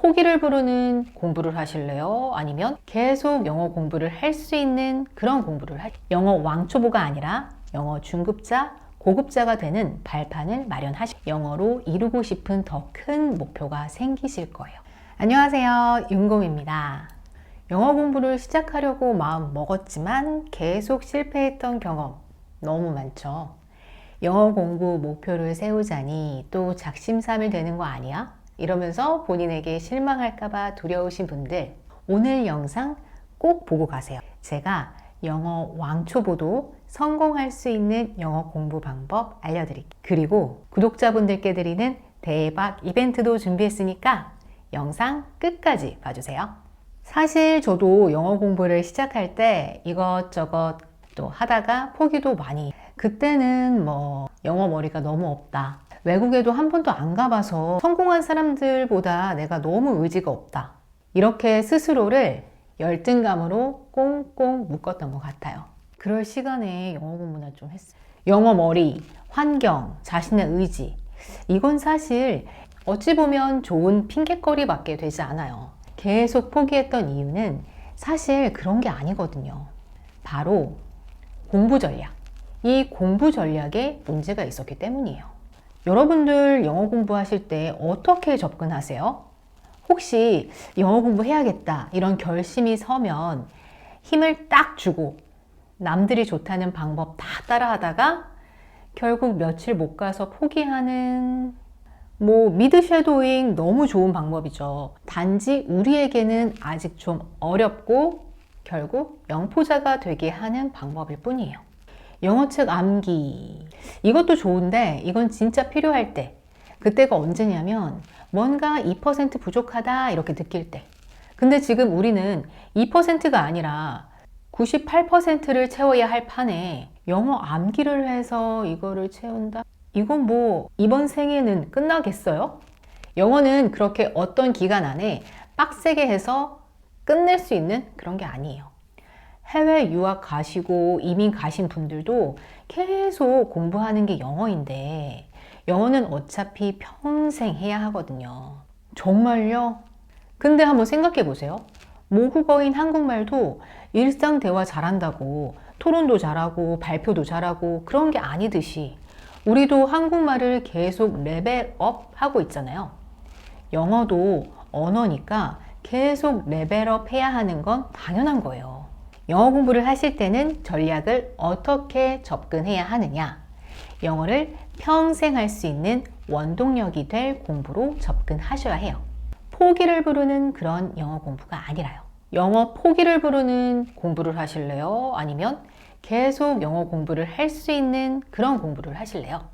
포기를 부르는 공부를 하실래요? 아니면 계속 영어 공부를 할 수 있는 그런 공부를 영어 왕초보가 아니라 영어 중급자, 고급자가 되는 발판을 영어로 이루고 싶은 더 큰 목표가 생기실 거예요. 안녕하세요, 윤곰입니다. 영어 공부를 시작하려고 마음 먹었지만 계속 실패했던 경험 너무 많죠. 영어 공부 목표를 세우자니 또 작심삼일 되는 거 아니야? 이러면서 본인에게 실망할까봐 두려우신 분들, 오늘 영상 꼭 보고 가세요. 제가 영어 왕초보도 성공할 수 있는 영어 공부 방법 알려드릴게요. 그리고 구독자분들께 드리는 대박 이벤트도 준비했으니까 영상 끝까지 봐주세요. 사실 저도 영어 공부를 시작할 때 이것저것 또 하다가 포기도 많이, 그때는 영어 머리가 너무 없다, 외국에도 한 번도 안 가봐서 성공한 사람들보다 내가 너무 의지가 없다, 이렇게 스스로를 열등감으로 꽁꽁 묶었던 것 같아요. 그럴 시간에 영어 공부나 좀 했어요. 영어 머리, 환경, 자신의 의지, 이건 사실 어찌 보면 좋은 핑계거리밖에 되지 않아요. 계속 포기했던 이유는 사실 그런 게 아니거든요. 바로 공부 전략. 이 공부 전략에 문제가 있었기 때문이에요. 여러분들 영어 공부하실 때 어떻게 접근하세요? 혹시 영어 공부해야겠다 이런 결심이 서면 힘을 딱 주고 남들이 좋다는 방법 다 따라하다가 결국 며칠 못 가서 포기하는, 미드 섀도잉 너무 좋은 방법이죠. 단지 우리에게는 아직 좀 어렵고 결국 영포자가 되게 하는 방법일 뿐이에요. 영어책 암기, 이것도 좋은데 이건 진짜 필요할 때, 그때가 언제냐면 뭔가 2% 부족하다 이렇게 느낄 때. 근데 지금 우리는 2%가 아니라 98%를 채워야 할 판에 영어 암기를 해서 이거를 채운다? 이건 이번 생에는 끝나겠어요? 영어는 그렇게 어떤 기간 안에 빡세게 해서 끝낼 수 있는 그런 게 아니에요. 해외 유학 가시고 이민 가신 분들도 계속 공부하는 게 영어인데 영어는 어차피 평생 해야 하거든요. 정말요? 근데 한번 생각해 보세요. 모국어인 한국말도 일상 대화 잘한다고 토론도 잘하고 발표도 잘하고 그런 게 아니듯이 우리도 한국말을 계속 레벨업 하고 있잖아요. 영어도 언어니까 계속 레벨업 해야 하는 건 당연한 거예요. 영어 공부를 하실 때는 전략을 어떻게 접근해야 하느냐? 영어를 평생 할 수 있는 원동력이 될 공부로 접근하셔야 해요. 포기를 부르는 그런 영어 공부가 아니라요. 영어 포기를 부르는 공부를 하실래요? 아니면 계속 영어 공부를 할 수 있는 그런 공부를 하실래요?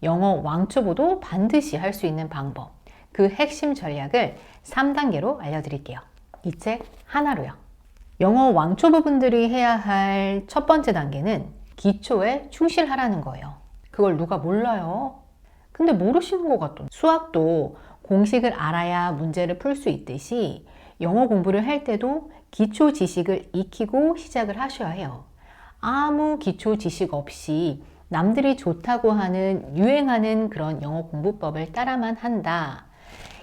영어 왕초보도 반드시 할 수 있는 방법, 그 핵심 전략을 3단계로 알려드릴게요. 이 책 하나로요. 영어 왕초보분들이 해야 할 첫 번째 단계는 기초에 충실하라는 거예요. 그걸 누가 몰라요? 근데 모르시는 것 같던데. 수학도 공식을 알아야 문제를 풀 수 있듯이 영어 공부를 할 때도 기초 지식을 익히고 시작을 하셔야 해요. 아무 기초 지식 없이 남들이 좋다고 하는 유행하는 그런 영어 공부법을 따라만 한다.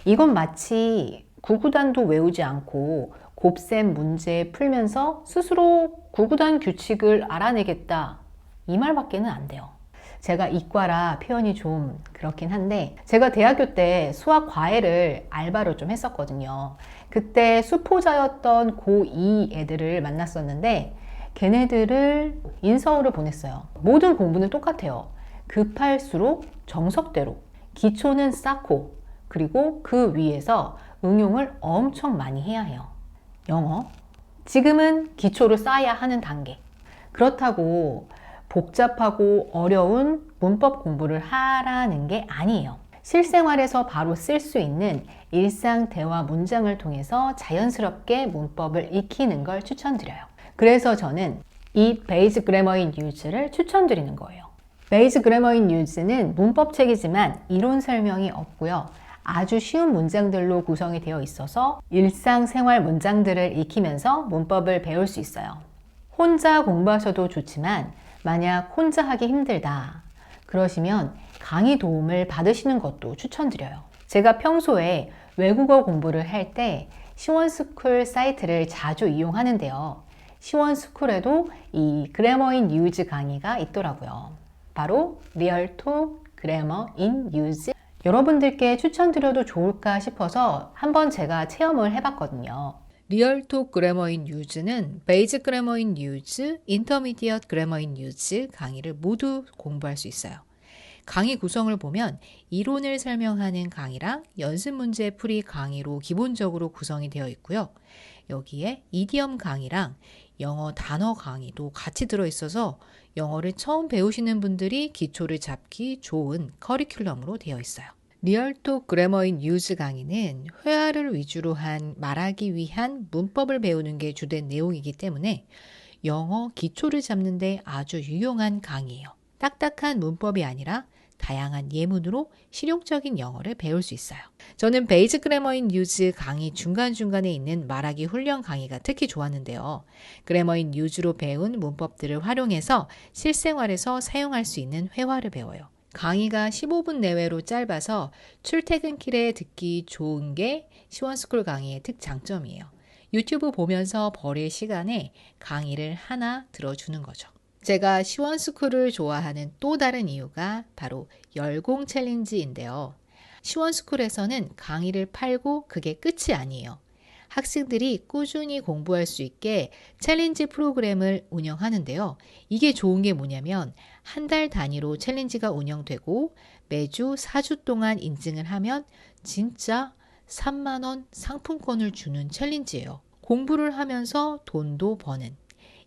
이건 마치 구구단도 외우지 않고 곱셈 문제 풀면서 스스로 구구단 규칙을 알아내겠다, 이 말밖에는 안 돼요. 제가 이과라 표현이 좀 그렇긴 한데, 제가 대학교 때 수학 과외를 알바로 좀 했었거든요. 그때 수포자였던 고2 애들을 만났었는데 걔네들을 인서울을 보냈어요. 모든 공부는 똑같아요. 급할수록 정석대로, 기초는 쌓고 그리고 그 위에서 응용을 엄청 많이 해야 해요. 영어, 지금은 기초를 쌓아야 하는 단계. 그렇다고 복잡하고 어려운 문법 공부를 하라는 게 아니에요. 실생활에서 바로 쓸 수 있는 일상 대화 문장을 통해서 자연스럽게 문법을 익히는 걸 추천드려요. 그래서 저는 이 베이직 그래머 인 유즈를 추천드리는 거예요. 베이직 그래머 인 유즈는 문법책이지만 이론 설명이 없고요. 아주 쉬운 문장들로 구성이 되어 있어서 일상생활 문장들을 익히면서 문법을 배울 수 있어요. 혼자 공부하셔도 좋지만 만약 혼자 하기 힘들다 그러시면 강의 도움을 받으시는 것도 추천드려요. 제가 평소에 외국어 공부를 할 때 시원스쿨 사이트를 자주 이용하는데요. 시원스쿨에도 이 그래머 인 유즈 강의가 있더라고요. 바로 리얼톡 그래머 인 유즈. 여러분들께 추천드려도 좋을까 싶어서 한번 제가 체험을 해봤거든요. 리얼톡 그래머 인 유즈는 베이직 그래머 인 유즈, 인터미디엇 그래머 인 유즈 강의를 모두 공부할 수 있어요. 강의 구성을 보면 이론을 설명하는 강의랑 연습 문제 풀이 강의로 기본적으로 구성이 되어 있고요. 여기에 이디엄 강의랑 영어 단어 강의도 같이 들어있어서 영어를 처음 배우시는 분들이 기초를 잡기 좋은 커리큘럼으로 되어 있어요. 리얼톡 그래머인 유즈 강의는 회화를 위주로 한 말하기 위한 문법을 배우는 게 주된 내용이기 때문에 영어 기초를 잡는 데 아주 유용한 강의예요. 딱딱한 문법이 아니라 다양한 예문으로 실용적인 영어를 배울 수 있어요. 저는 베이직 그래머인 유즈 강의 중간중간에 있는 말하기 훈련 강의가 특히 좋았는데요. 그래머인 유즈로 배운 문법들을 활용해서 실생활에서 사용할 수 있는 회화를 배워요. 강의가 15분 내외로 짧아서 출퇴근길에 듣기 좋은 게 시원스쿨 강의의 특장점이에요. 유튜브 보면서 버릴 시간에 강의를 하나 들어주는 거죠. 제가 시원스쿨을 좋아하는 또 다른 이유가 바로 열공 챌린지인데요. 시원스쿨에서는 강의를 팔고 그게 끝이 아니에요. 학생들이 꾸준히 공부할 수 있게 챌린지 프로그램을 운영하는데요. 이게 좋은 게 뭐냐면 한 달 단위로 챌린지가 운영되고 매주 4주 동안 인증을 하면 진짜 3만 원 상품권을 주는 챌린지예요. 공부를 하면서 돈도 버는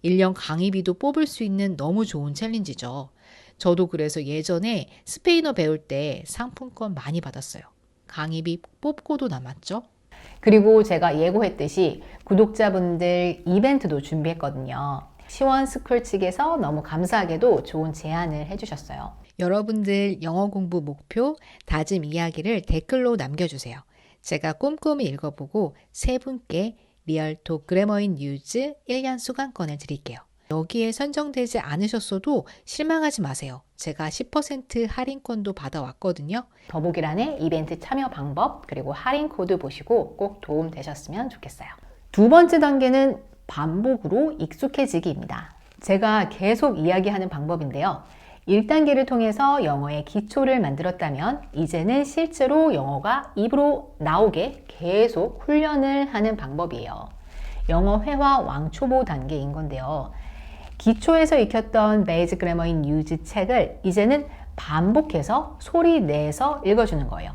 1년 강의비도 뽑을 수 있는 너무 좋은 챌린지죠. 저도 그래서 예전에 스페인어 배울 때 상품권 많이 받았어요. 강의비 뽑고도 남았죠. 그리고 제가 예고했듯이 구독자분들 이벤트도 준비했거든요. 시원스쿨 측에서 너무 감사하게도 좋은 제안을 해주셨어요. 여러분들 영어 공부 목표, 다짐 이야기를 댓글로 남겨주세요. 제가 꼼꼼히 읽어보고 세 분께 리얼톡 그래머인 유즈 1년 수강권을 드릴게요. 여기에 선정되지 않으셨어도 실망하지 마세요. 제가 10% 할인권도 받아왔거든요. 더보기란에 이벤트 참여 방법 그리고 할인 코드 보시고 꼭 도움 되셨으면 좋겠어요. 두 번째 단계는 반복으로 익숙해지기입니다. 제가 계속 이야기하는 방법인데요. 1단계를 통해서 영어의 기초를 만들었다면 이제는 실제로 영어가 입으로 나오게 계속 훈련을 하는 방법이에요. 영어 회화 왕초보 단계인 건데요. 기초에서 익혔던 베이직 그래머인 유즈 책을 이제는 반복해서 소리 내서 읽어주는 거예요.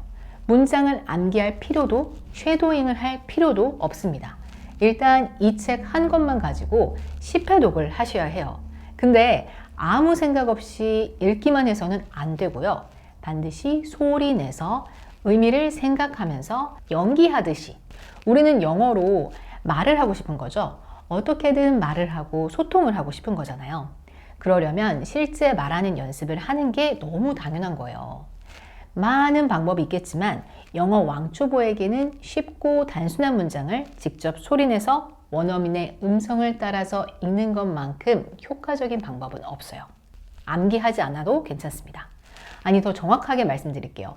문장을 암기할 필요도 쉐도잉을 할 필요도 없습니다. 일단 이 책 한 권만 가지고 10회독을 하셔야 해요. 근데 아무 생각 없이 읽기만 해서는 안 되고요. 반드시 소리 내서 의미를 생각하면서 연기하듯이 우리는 영어로 말을 하고 싶은 거죠. 어떻게든 말을 하고 소통을 하고 싶은 거잖아요. 그러려면 실제 말하는 연습을 하는 게 너무 당연한 거예요. 많은 방법이 있겠지만 영어 왕초보에게는 쉽고 단순한 문장을 직접 소리내서 원어민의 음성을 따라서 읽는 것만큼 효과적인 방법은 없어요. 암기하지 않아도 괜찮습니다. 아니, 더 정확하게 말씀드릴게요.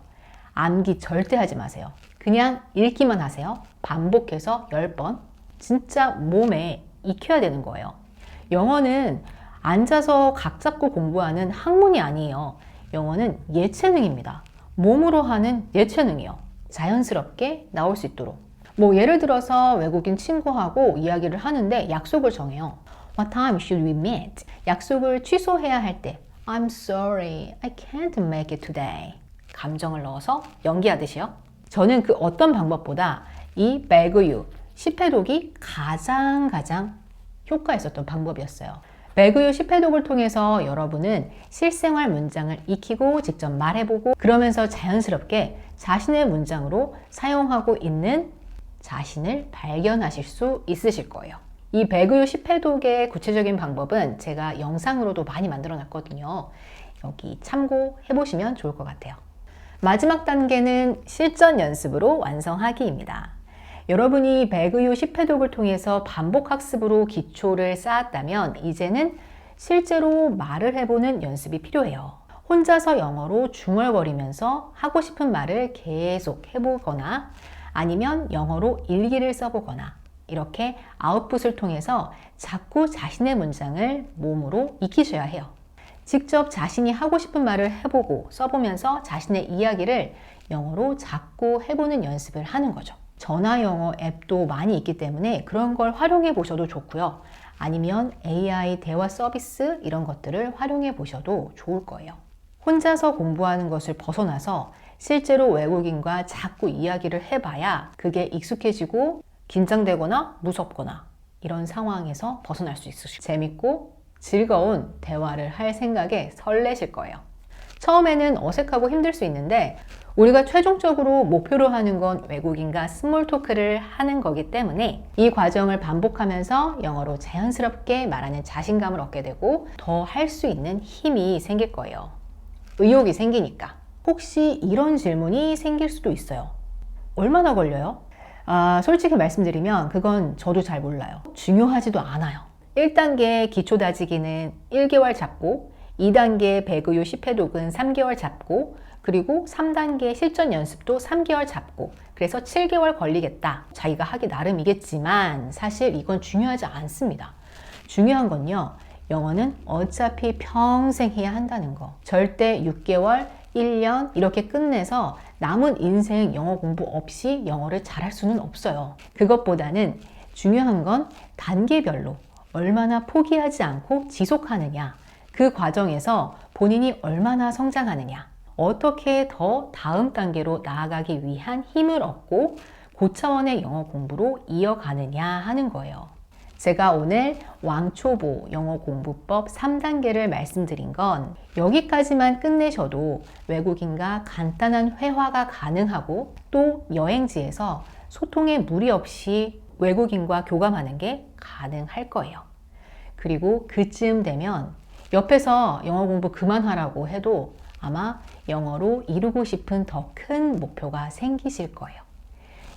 암기 절대 하지 마세요. 그냥 읽기만 하세요. 반복해서 10번. 진짜 몸에 익혀야 되는 거예요. 영어는 앉아서 각 잡고 공부하는 학문이 아니에요. 영어는 예체능입니다. 몸으로 하는 예체능이요. 자연스럽게 나올 수 있도록. 예를 들어서 외국인 친구하고 이야기를 하는데 약속을 정해요. What time should we meet? 약속을 취소해야 할 때 I'm sorry, I can't make it today. 감정을 넣어서 연기하듯이요. 저는 그 어떤 방법보다 이 배그유 10회독이 가장 효과 있었던 방법이었어요. 배그유 10회독을 통해서 여러분은 실생활 문장을 익히고 직접 말해보고 그러면서 자연스럽게 자신의 문장으로 사용하고 있는 자신을 발견하실 수 있으실 거예요. 이 배그유 10회독의 구체적인 방법은 제가 영상으로도 많이 만들어 놨거든요. 여기 참고해 보시면 좋을 것 같아요. 마지막 단계는 실전 연습으로 완성하기입니다. 여러분이 배그유 10회독을 통해서 반복 학습으로 기초를 쌓았다면 이제는 실제로 말을 해보는 연습이 필요해요. 혼자서 영어로 중얼거리면서 하고 싶은 말을 계속 해보거나 아니면 영어로 일기를 써보거나 이렇게 아웃풋을 통해서 자꾸 자신의 문장을 몸으로 익히셔야 해요. 직접 자신이 하고 싶은 말을 해보고 써보면서 자신의 이야기를 영어로 자꾸 해보는 연습을 하는 거죠. 전화 영어 앱도 많이 있기 때문에 그런 걸 활용해 보셔도 좋고요. 아니면 AI 대화 서비스 이런 것들을 활용해 보셔도 좋을 거예요. 혼자서 공부하는 것을 벗어나서 실제로 외국인과 자꾸 이야기를 해봐야 그게 익숙해지고 긴장되거나 무섭거나 이런 상황에서 벗어날 수 있으시고 재밌고 즐거운 대화를 할 생각에 설레실 거예요. 처음에는 어색하고 힘들 수 있는데 우리가 최종적으로 목표로 하는 건 외국인과 스몰 토크를 하는 거기 때문에 이 과정을 반복하면서 영어로 자연스럽게 말하는 자신감을 얻게 되고 더 할 수 있는 힘이 생길 거예요. 의욕이 생기니까. 혹시 이런 질문이 생길 수도 있어요. 얼마나 걸려요? 솔직히 말씀드리면 그건 저도 잘 몰라요. 중요하지도 않아요. 1단계 기초 다지기는 1개월 잡고 2단계 배그요 10회독은 3개월 잡고 그리고 3단계 실전 연습도 3개월 잡고 그래서 7개월 걸리겠다. 자기가 하기 나름이겠지만 사실 이건 중요하지 않습니다. 중요한 건요. 영어는 어차피 평생 해야 한다는 거. 절대 6개월, 1년 이렇게 끝내서 남은 인생 영어 공부 없이 영어를 잘할 수는 없어요. 그것보다는 중요한 건 단계별로 얼마나 포기하지 않고 지속하느냐. 그 과정에서 본인이 얼마나 성장하느냐. 어떻게 더 다음 단계로 나아가기 위한 힘을 얻고 고차원의 영어 공부로 이어가느냐 하는 거예요. 제가 오늘 왕초보 영어 공부법 3단계를 말씀드린 건 여기까지만 끝내셔도 외국인과 간단한 회화가 가능하고 또 여행지에서 소통에 무리 없이 외국인과 교감하는 게 가능할 거예요. 그리고 그쯤 되면 옆에서 영어 공부 그만하라고 해도 아마 영어로 이루고 싶은 더 큰 목표가 생기실 거예요.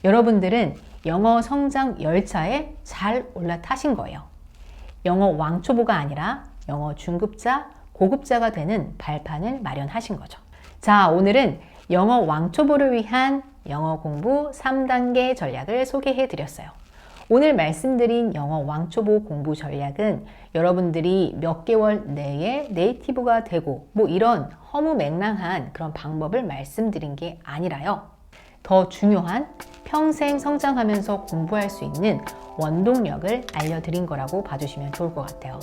여러분들은 영어 성장 열차에 잘 올라타신 거예요. 영어 왕초보가 아니라 영어 중급자, 고급자가 되는 발판을 마련하신 거죠. 자, 오늘은 영어 왕초보를 위한 영어 공부 3단계 전략을 소개해 드렸어요. 오늘 말씀드린 영어 왕초보 공부 전략은 여러분들이 몇 개월 내에 네이티브가 되고 뭐 이런 허무맹랑한 그런 방법을 말씀드린 게 아니라요. 더 중요한 평생 성장하면서 공부할 수 있는 원동력을 알려드린 거라고 봐주시면 좋을 것 같아요.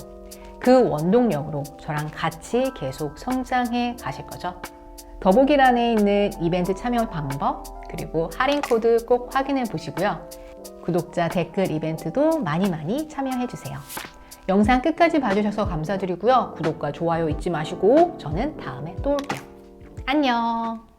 그 원동력으로 저랑 같이 계속 성장해 가실 거죠. 더보기란에 있는 이벤트 참여 방법 그리고 할인 코드 꼭 확인해 보시고요. 구독자 댓글 이벤트도 많이 참여해 주세요. 영상 끝까지 봐주셔서 감사드리고요. 구독과 좋아요 잊지 마시고 저는 다음에 또 올게요. 안녕.